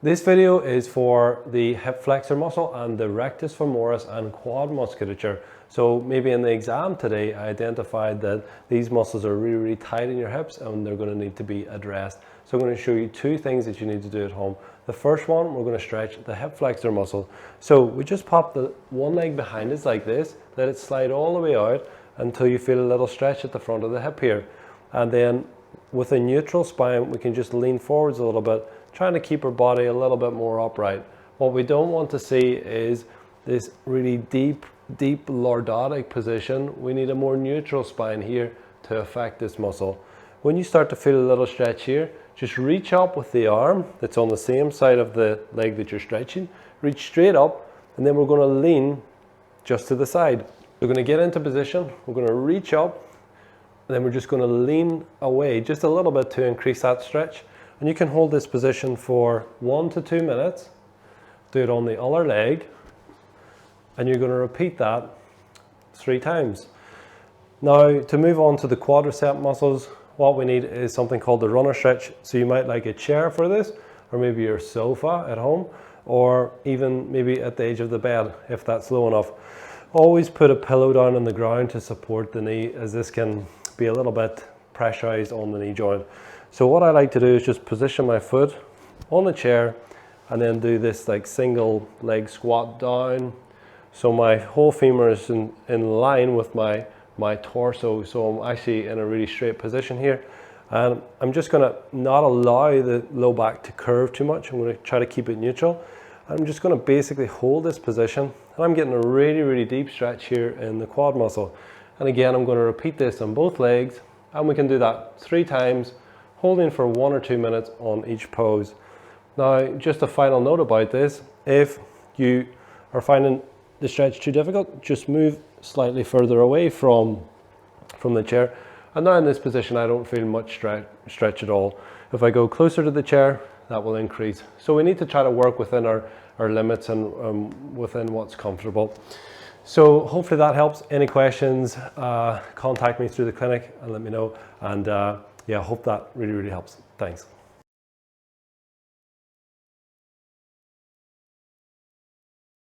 This video is for the hip flexor muscle and the rectus femoris and quad musculature. So maybe in the exam today, I identified that these muscles are really tight in your hips and they're going to need to be addressed. So I'm going to show you two things that you need to do at home. The first one, we're going to stretch the hip flexor muscle. So we just pop the one leg behind us like this, let it slide all the way out until you feel a little stretch at the front of the hip here. And then with a neutral spine, we can just lean forwards a little bit, trying to keep our body a little bit more upright. What we don't want to see is this really deep lordotic position. We need a more neutral spine here to affect this muscle. When you start to feel a little stretch here, just reach up with the arm that's on the same side of the leg that you're stretching. Reach straight up, and then we're going to lean just to the side. We're going to get into position, we're going to reach up, and then we're just going to lean away just a little bit to increase that stretch. And you can hold this position for 1 to 2 minutes. Do it on the other leg. And you're going to repeat that 3 times. Now, to move on to the quadricep muscles, what we need is something called the runner stretch. So you might like a chair for this, or maybe your sofa at home, or even maybe at the edge of the bed if that's low enough. Always put a pillow down on the ground to support the knee, as this can be a little bit pressurized on the knee joint. So what I like to do is just position my foot on the chair and then do this like single leg squat down. So my whole femur is in line with my torso. So I'm actually in a really straight position here. And I'm just gonna not allow the low back to curve too much. I'm gonna try to keep it neutral. I'm just gonna basically hold this position, and I'm getting a really deep stretch here in the quad muscle. And again, I'm gonna repeat this on both legs, and we can do that 3 times, holding for 1 or 2 minutes on each pose. Now, just a final note about this: if you are finding the stretch too difficult, just move slightly further away from the chair. And now in this position, I don't feel much stretch at all. If I go closer to the chair, that will increase. So we need to try to work within our limits and within what's comfortable. So hopefully that helps. Any questions, contact me through the clinic and let me know. And yeah, I hope that really helps. Thanks.